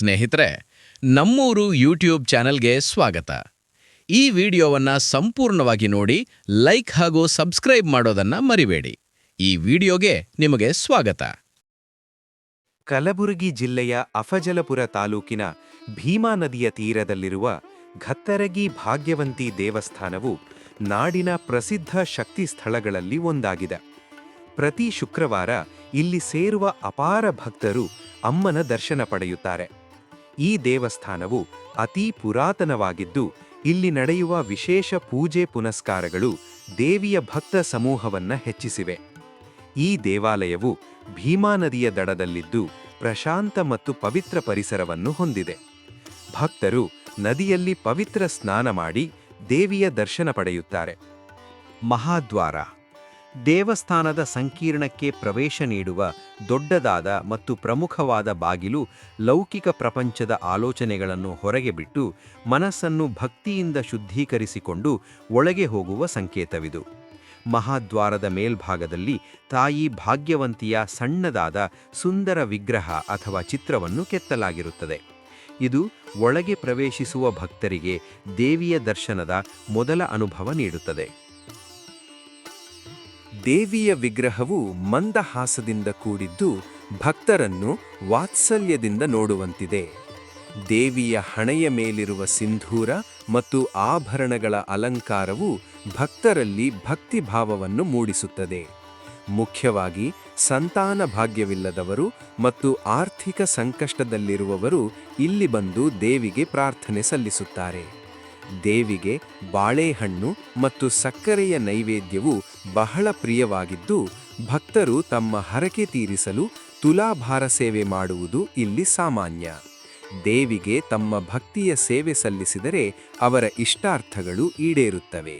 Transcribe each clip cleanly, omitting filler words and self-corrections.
ಸ್ನೇಹಿತರೆ, ನಮ್ಮೂರು ಯೂಟ್ಯೂಬ್ ಚಾನೆಲ್ಗೆ ಸ್ವಾಗತ. ಈ ವಿಡಿಯೋವನ್ನು ಸಂಪೂರ್ಣವಾಗಿ ನೋಡಿ, ಲೈಕ್ ಹಾಗೂ ಸಬ್ಸ್ಕ್ರೈಬ್ ಮಾಡೋದನ್ನ ಮರಿಬೇಡಿ. ಈ ವಿಡಿಯೋಗೆ ನಿಮಗೆ ಸ್ವಾಗತ. ಕಲಬುರಗಿ ಜಿಲ್ಲೆಯ ಅಫಜಲಪುರ ತಾಲೂಕಿನ ಭೀಮಾ ನದಿಯ ತೀರದಲ್ಲಿರುವ ಘತ್ತರಗಿ ಭಾಗ್ಯವಂತಿ ದೇವಸ್ಥಾನವು ನಾಡಿನ ಪ್ರಸಿದ್ಧ ಶಕ್ತಿ ಸ್ಥಳಗಳಲ್ಲಿ ಒಂದಾಗಿದೆ. ಪ್ರತಿ ಶುಕ್ರವಾರ ಇಲ್ಲಿ ಸೇರುವ ಅಪಾರ ಭಕ್ತರು ಅಮ್ಮನ ದರ್ಶನ ಪಡೆಯುತ್ತಾರೆ. ಈ ದೇವಸ್ಥಾನವು ಅತೀ ಪುರಾತನವಾಗಿದ್ದು, ಇಲ್ಲಿ ನಡೆಯುವ ವಿಶೇಷ ಪೂಜೆ ಪುನಸ್ಕಾರಗಳು ದೇವಿಯ ಭಕ್ತ ಸಮೂಹವನ್ನ ಹೆಚ್ಚಿಸಿವೆ. ಈ ದೇವಾಲಯವು ಭೀಮಾ ನದಿಯ ದಡದಲ್ಲಿದ್ದು ಪ್ರಶಾಂತ ಮತ್ತು ಪವಿತ್ರ ಪರಿಸರವನ್ನು ಹೊಂದಿದೆ. ಭಕ್ತರು ನದಿಯಲ್ಲಿ ಪವಿತ್ರ ಸ್ನಾನ ಮಾಡಿ ದೇವಿಯ ದರ್ಶನ ಪಡೆಯುತ್ತಾರೆ. ಮಹಾದ್ವಾರ ದೇವಸ್ಥಾನದ ಸಂಕೀರ್ಣಕ್ಕೆ ಪ್ರವೇಶ ನೀಡುವ ದೊಡ್ಡದಾದ ಮತ್ತು ಪ್ರಮುಖವಾದ ಬಾಗಿಲು ಲೌಕಿಕ ಪ್ರಪಂಚದ ಆಲೋಚನೆಗಳನ್ನು ಹೊರಗೆ ಬಿಟ್ಟು ಮನಸ್ಸನ್ನು ಭಕ್ತಿಯಿಂದ ಶುದ್ಧೀಕರಿಸಿಕೊಂಡು ಒಳಗೆ ಹೋಗುವ ಸಂಕೇತವಿದು. ಮಹಾದ್ವಾರದ ಮೇಲ್ಭಾಗದಲ್ಲಿ ತಾಯಿ ಭಾಗ್ಯವಂತಿಯ ಸಣ್ಣದಾದ ಸುಂದರ ವಿಗ್ರಹ ಅಥವಾ ಚಿತ್ರವನ್ನು ಕೆತ್ತಲಾಗಿರುತ್ತದೆ. ಇದು ಒಳಗೆ ಪ್ರವೇಶಿಸುವ ಭಕ್ತರಿಗೆ ದೇವಿಯ ದರ್ಶನದ ಮೊದಲ ಅನುಭವ ನೀಡುತ್ತದೆ. ದೇವಿಯ ವಿಗ್ರಹವು ಮಂದಹಾಸದಿಂದ ಕೂಡಿದ್ದು ಭಕ್ತರನ್ನು ವಾತ್ಸಲ್ಯದಿಂದ ನೋಡುವಂತಿದೆ. ದೇವಿಯ ಹಣೆಯ ಮೇಲಿರುವ ಸಿಂಧೂರ ಮತ್ತು ಆಭರಣಗಳ ಅಲಂಕಾರವು ಭಕ್ತರಲ್ಲಿ ಭಕ್ತಿಭಾವವನ್ನು ಮೂಡಿಸುತ್ತದೆ. ಮುಖ್ಯವಾಗಿ ಸಂತಾನ ಭಾಗ್ಯವಿಲ್ಲದವರು ಮತ್ತು ಆರ್ಥಿಕ ಸಂಕಷ್ಟದಲ್ಲಿರುವವರು ಇಲ್ಲಿ ಬಂದು ದೇವಿಗೆ ಪ್ರಾರ್ಥನೆ ಸಲ್ಲಿಸುತ್ತಾರೆ. ದೇವಿಗೆ ಬಾಳೆಹಣ್ಣು ಮತ್ತು ಸಕ್ಕರೆಯ ನೈವೇದ್ಯವು ಬಹಳ ಪ್ರಿಯವಾಗಿದ್ದು, ಭಕ್ತರು ತಮ್ಮ ಹರಕೆ ತೀರಿಸಲು ತುಲಾಭಾರ ಸೇವೆ ಮಾಡುವುದು ಇಲ್ಲಿ ಸಾಮಾನ್ಯ. ದೇವಿಗೆ ತಮ್ಮ ಭಕ್ತಿಯ ಸೇವೆ ಸಲ್ಲಿಸಿದರೆ ಅವರ ಇಷ್ಟಾರ್ಥಗಳು ಈಡೇರುತ್ತವೆ.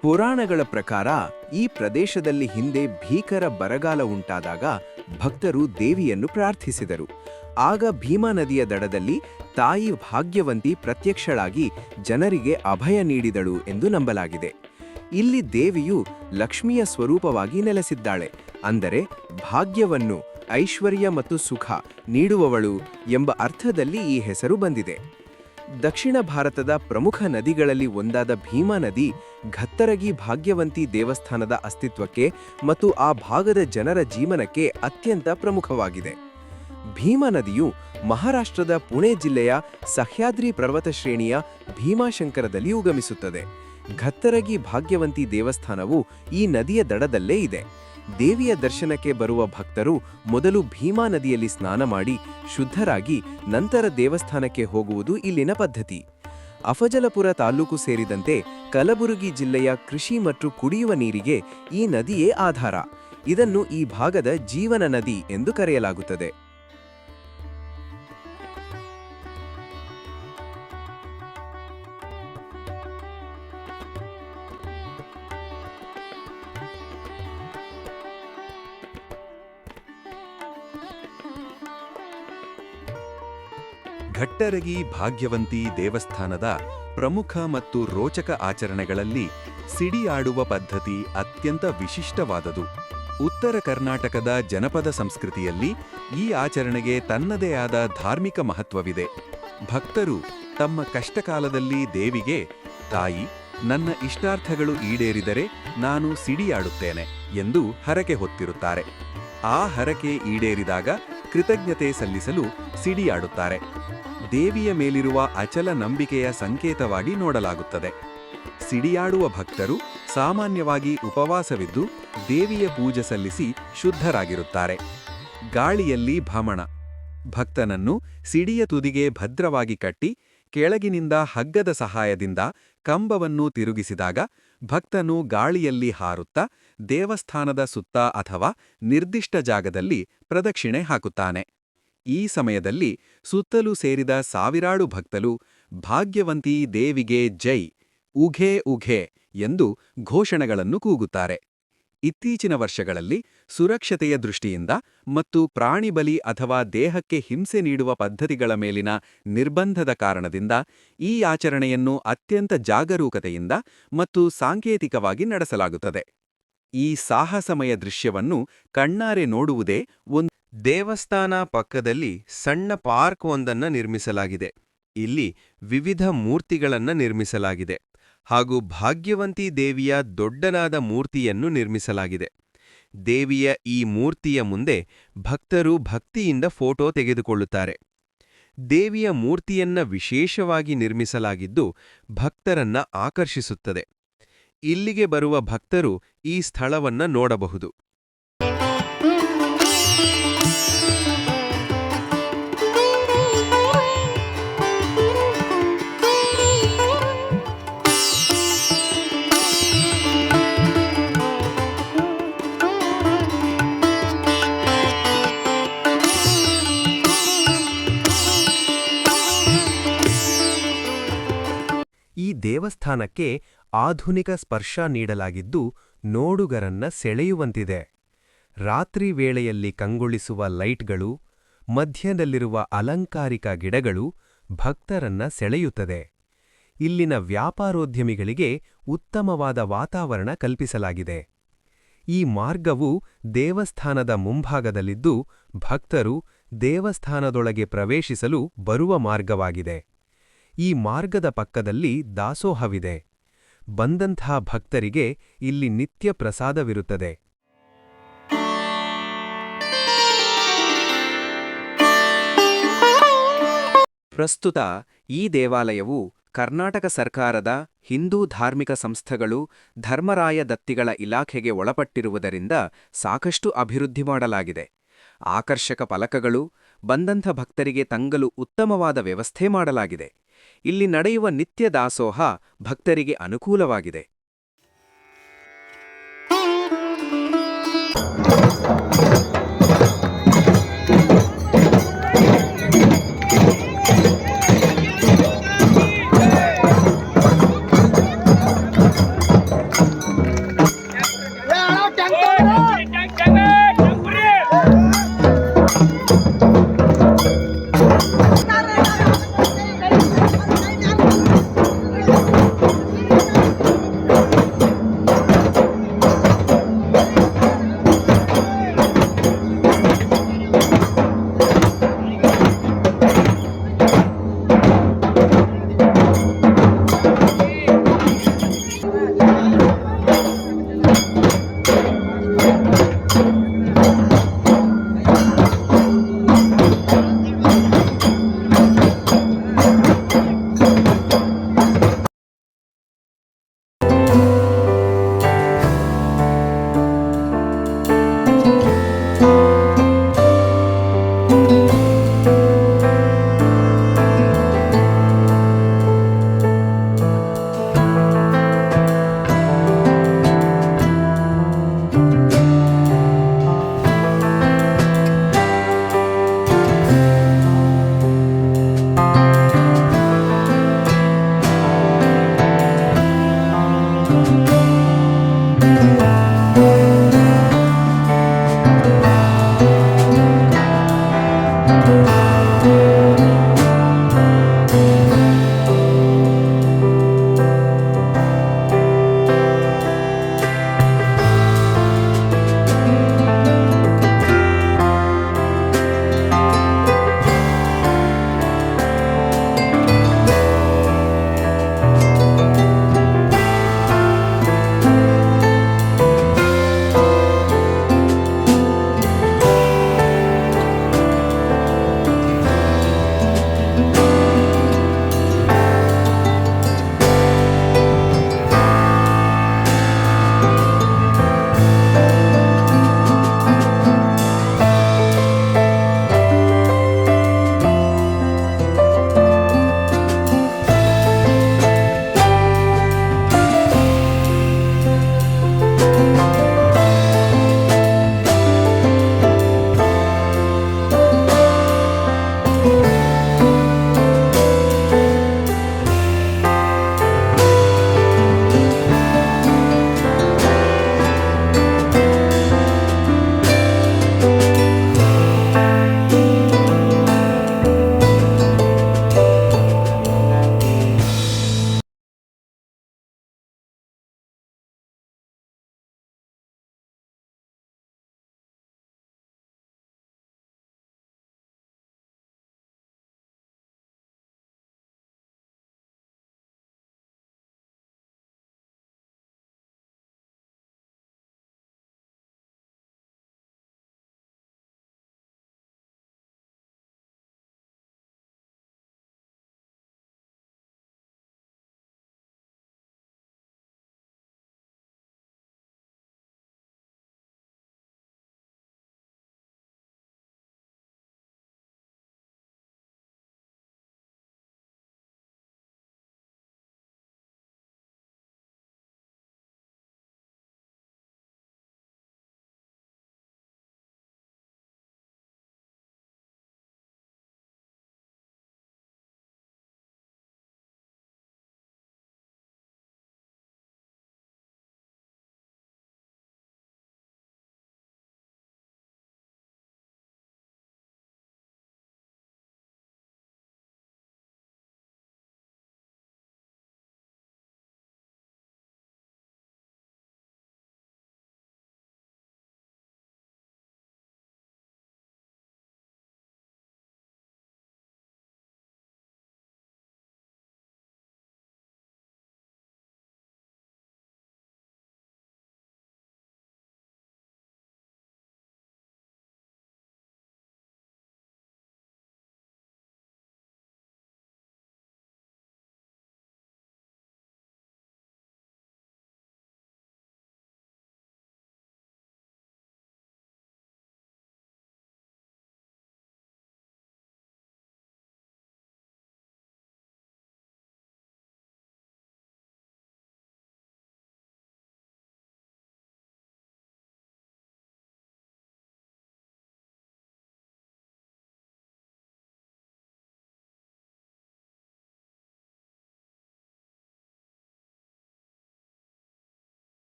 ಪುರಾಣಗಳ ಪ್ರಕಾರ ಈ ಪ್ರದೇಶದಲ್ಲಿ ಹಿಂದೆ ಭೀಕರ ಬರಗಾಲ ಉಂಟಾದಾಗ ಭಕ್ತರು ದೇವಿಯನ್ನು ಪ್ರಾರ್ಥಿಸಿದರು. ಆಗ ಭೀಮಾ ನದಿಯ ದಡದಲ್ಲಿ ತಾಯಿ ಭಾಗ್ಯವಂತಿ ಪ್ರತ್ಯಕ್ಷಳಾಗಿ ಜನರಿಗೆ ಅಭಯ ನೀಡಿದಳು ಎಂದು ನಂಬಲಾಗಿದೆ. ಇಲ್ಲಿ ದೇವಿಯು ಲಕ್ಷ್ಮಿಯ ಸ್ವರೂಪವಾಗಿ ನೆಲೆಸಿದ್ದಾಳೆ, ಅಂದರೆ ಭಾಗ್ಯವನ್ನು, ಐಶ್ವರ್ಯ ಮತ್ತು ಸುಖ ನೀಡುವವಳು ಎಂಬ ಅರ್ಥದಲ್ಲಿ ಈ ಹೆಸರು ಬಂದಿದೆ. ದಕ್ಷಿಣ ಭಾರತದ ಪ್ರಮುಖ ನದಿಗಳಲ್ಲಿ ಒಂದಾದ ಭೀಮಾ ನದಿ ಘತ್ತರಗಿ ಭಾಗ್ಯವಂತಿ ದೇವಸ್ಥಾನದ ಅಸ್ತಿತ್ವಕ್ಕೆ ಮತ್ತು ಆ ಭಾಗದ ಜನರ ಜೀವನಕ್ಕೆ ಅತ್ಯಂತ ಪ್ರಮುಖವಾಗಿದೆ. ಭೀಮಾ ನದಿಯು ಮಹಾರಾಷ್ಟ್ರದ ಪುಣೆ ಜಿಲ್ಲೆಯ ಸಹ್ಯಾದ್ರಿ ಪರ್ವತ ಶ್ರೇಣಿಯ ಭೀಮಾಶಂಕರದಲ್ಲಿ ಉಗಮಿಸುತ್ತದೆ. ಘತ್ತರಗಿ ಭಾಗ್ಯವಂತಿ ದೇವಸ್ಥಾನವು ಈ ನದಿಯ ದಡದಲ್ಲೇ ಇದೆ. ದೇವಿಯ ದರ್ಶನಕ್ಕೆ ಬರುವ ಭಕ್ತರು ಮೊದಲು ಭೀಮಾ ನದಿಯಲ್ಲಿ ಸ್ನಾನ ಮಾಡಿ ಶುದ್ಧರಾಗಿ ನಂತರ ದೇವಸ್ಥಾನಕ್ಕೆ ಹೋಗುವುದು ಇಲ್ಲಿನ ಪದ್ಧತಿ. ಅಫಜಲಪುರ ತಾಲೂಕು ಸೇರಿದಂತೆ ಕಲಬುರಗಿ ಜಿಲ್ಲೆಯ ಕೃಷಿ ಮತ್ತು ಕುಡಿಯುವ ನೀರಿಗೆ ಈ ನದಿಯೇ ಆಧಾರ. ಇದನ್ನು ಈ ಭಾಗದ ಜೀವನ ನದಿ ಎಂದು ಕರೆಯಲಾಗುತ್ತದೆ. ಘಟ್ಟರಗಿ ಭಾಗ್ಯವಂತಿ ದೇವಸ್ಥಾನದ ಪ್ರಮುಖ ಮತ್ತು ರೋಚಕ ಆಚರಣೆಗಳಲ್ಲಿ ಸಿಡಿಯಾಡುವ ಪದ್ಧತಿ ಅತ್ಯಂತ ವಿಶಿಷ್ಟವಾದುದು. ಉತ್ತರ ಕರ್ನಾಟಕದ ಜನಪದ ಸಂಸ್ಕೃತಿಯಲ್ಲಿ ಈ ಆಚರಣೆಗೆ ತನ್ನದೇ ಆದ ಧಾರ್ಮಿಕ ಮಹತ್ವವಿದೆ. ಭಕ್ತರು ತಮ್ಮ ಕಷ್ಟಕಾಲದಲ್ಲಿ ದೇವಿಗೆ, ತಾಯಿ, ನನ್ನ ಇಷ್ಟಾರ್ಥಗಳು ಈಡೇರಿದರೆ ನಾನು ಸಿಡಿಯಾಡುತ್ತೇನೆ ಎಂದು ಹರಕೆ ಹೊತ್ತಿರುತ್ತಾರೆ. ಆ ಹರಕೆ ಈಡೇರಿದಾಗ ಕೃತಜ್ಞತೆ ಸಲ್ಲಿಸಲು ಸಿಡಿಯಾಡುತ್ತಾರೆ. ದೇವಿಯ ಮೇಲಿರುವ ಅಚಲ ನಂಬಿಕೆಯ ಸಂಕೇತವಾಗಿ ನೋಡಲಾಗುತ್ತದೆ. ಸಿಡಿಯಾಡುವ ಭಕ್ತರು ಸಾಮಾನ್ಯವಾಗಿ ಉಪವಾಸವಿದ್ದು ದೇವಿಯ ಪೂಜೆ ಸಲ್ಲಿಸಿ ಶುದ್ಧರಾಗಿರುತ್ತಾರೆ. ಗಾಳಿಯಲ್ಲಿ ಭ್ರಮಣ ಭಕ್ತನನ್ನು ಸಿಡಿಯ ತುದಿಗೆ ಭದ್ರವಾಗಿ ಕಟ್ಟಿ ಕೆಳಗಿನಿಂದ ಹಗ್ಗದ ಸಹಾಯದಿಂದ ಕಂಬವನ್ನು ತಿರುಗಿಸಿದಾಗ ಭಕ್ತನು ಗಾಳಿಯಲ್ಲಿ ಹಾರುತ್ತಾ ದೇವಸ್ಥಾನದ ಸುತ್ತ ಅಥವಾ ನಿರ್ದಿಷ್ಟ ಜಾಗದಲ್ಲಿ ಪ್ರದಕ್ಷಿಣೆ ಹಾಕುತ್ತಾನೆ. ಈ ಸಮಯದಲ್ಲಿ ಸುತ್ತಲೂ ಸೇರಿದ ಸಾವಿರಾರು ಭಕ್ತರು ಭಾಗ್ಯವಂತಿ ದೇವಿಗೆ ಜೈ, ಉಘೆ ಉಘೆ ಎಂದು ಘೋಷಣೆಗಳನ್ನು ಕೂಗುತ್ತಾರೆ. ಇತ್ತೀಚಿನ ವರ್ಷಗಳಲ್ಲಿ ಸುರಕ್ಷತೆಯ ದೃಷ್ಟಿಯಿಂದ ಮತ್ತು ಪ್ರಾಣಿಬಲಿ ಅಥವಾ ದೇಹಕ್ಕೆ ಹಿಂಸೆ ನೀಡುವ ಪದ್ಧತಿಗಳ ಮೇಲಿನ ನಿರ್ಬಂಧದ ಕಾರಣದಿಂದ ಈ ಆಚರಣೆಯನ್ನು ಅತ್ಯಂತ ಜಾಗರೂಕತೆಯಿಂದ ಮತ್ತು ಸಾಂಕೇತಿಕವಾಗಿ ನಡೆಸಲಾಗುತ್ತದೆ. ಈ ಸಾಹಸಮಯ ದೃಶ್ಯವನ್ನು ಕಣ್ಣಾರೆ ನೋಡುವುದೇ ಒಂದು. ದೇವಸ್ಥಾನ ಪಕ್ಕದಲ್ಲಿ ಸಣ್ಣ ಪಾರ್ಕ್ ಒಂದನ್ನು ನಿರ್ಮಿಸಲಾಗಿದೆ. ಇಲ್ಲಿ ವಿವಿಧ ಮೂರ್ತಿಗಳನ್ನು ನಿರ್ಮಿಸಲಾಗಿದೆ ಹಾಗೂ ಭಾಗ್ಯವಂತಿ ದೇವಿಯ ದೊಡ್ಡನಾದ ಮೂರ್ತಿಯನ್ನು ನಿರ್ಮಿಸಲಾಗಿದೆ. ದೇವಿಯ ಈ ಮೂರ್ತಿಯ ಮುಂದೆ ಭಕ್ತರು ಭಕ್ತಿಯಿಂದ ಫೋಟೋ ತೆಗೆದುಕೊಳ್ಳುತ್ತಾರೆ. ದೇವಿಯ ಮೂರ್ತಿಯನ್ನ ವಿಶೇಷವಾಗಿ ನಿರ್ಮಿಸಲಾಗಿದ್ದು ಭಕ್ತರನ್ನ ಆಕರ್ಷಿಸುತ್ತದೆ. ಇಲ್ಲಿಗೆ ಬರುವ ಭಕ್ತರು ಈ ಸ್ಥಳವನ್ನ ನೋಡಬಹುದು. ಈ ದೇವಸ್ಥಾನಕ್ಕೆ ಆಧುನಿಕ ಸ್ಪರ್ಶ ನೀಡಲಾಗಿದ್ದು ನೋಡುಗರನ್ನ ಸೆಳೆಯುವಂತಿದೆ. ರಾತ್ರಿ ವೇಳೆಯಲ್ಲಿ ಕಂಗೊಳಿಸುವ ಲೈಟ್ಗಳು, ಮಧ್ಯದಲ್ಲಿರುವ ಅಲಂಕಾರಿಕ ಗಿಡಗಳು ಭಕ್ತರನ್ನ ಸೆಳೆಯುತ್ತದೆ. ಇಲ್ಲಿನ ವ್ಯಾಪಾರೋದ್ಯಮಿಗಳಿಗೆ ಉತ್ತಮವಾದ ವಾತಾವರಣ ಕಲ್ಪಿಸಲಾಗಿದೆ. ಈ ಮಾರ್ಗವು ದೇವಸ್ಥಾನದ ಮುಂಭಾಗದಲ್ಲಿದ್ದು ಭಕ್ತರು ದೇವಸ್ಥಾನದೊಳಗೆ ಪ್ರವೇಶಿಸಲು ಬರುವ ಮಾರ್ಗವಾಗಿದೆ. ಈ ಮಾರ್ಗದ ಪಕ್ಕದಲ್ಲಿ ದಾಸೋಹವಿದೆ. ಬಂದಂಥ ಭಕ್ತರಿಗೆ ಇಲ್ಲಿ ನಿತ್ಯ ಪ್ರಸಾದವಿರುತ್ತದೆ. ಪ್ರಸ್ತುತ ಈ ದೇವಾಲಯವು ಕರ್ನಾಟಕ ಸರ್ಕಾರದ ಹಿಂದೂ ಧಾರ್ಮಿಕ ಸಂಸ್ಥೆಗಳು ಧರ್ಮರಾಯ ದತ್ತಿಗಳ ಇಲಾಖೆಗೆ ಒಳಪಟ್ಟಿರುವುದರಿಂದ ಸಾಕಷ್ಟು ಅಭಿವೃದ್ಧಿ ಮಾಡಲಾಗಿದೆ. ಆಕರ್ಷಕ ಫಲಕಗಳು, ಬಂದಂಥ ಭಕ್ತರಿಗೆ ತಂಗಲು ಉತ್ತಮವಾದ ವ್ಯವಸ್ಥೆ ಮಾಡಲಾಗಿದೆ. ಇಲ್ಲಿ ನಡೆಯುವ ನಿತ್ಯ ದಾಸೋಹ ಭಕ್ತರಿಗೆ ಅನುಕೂಲವಾಗಿದೆ.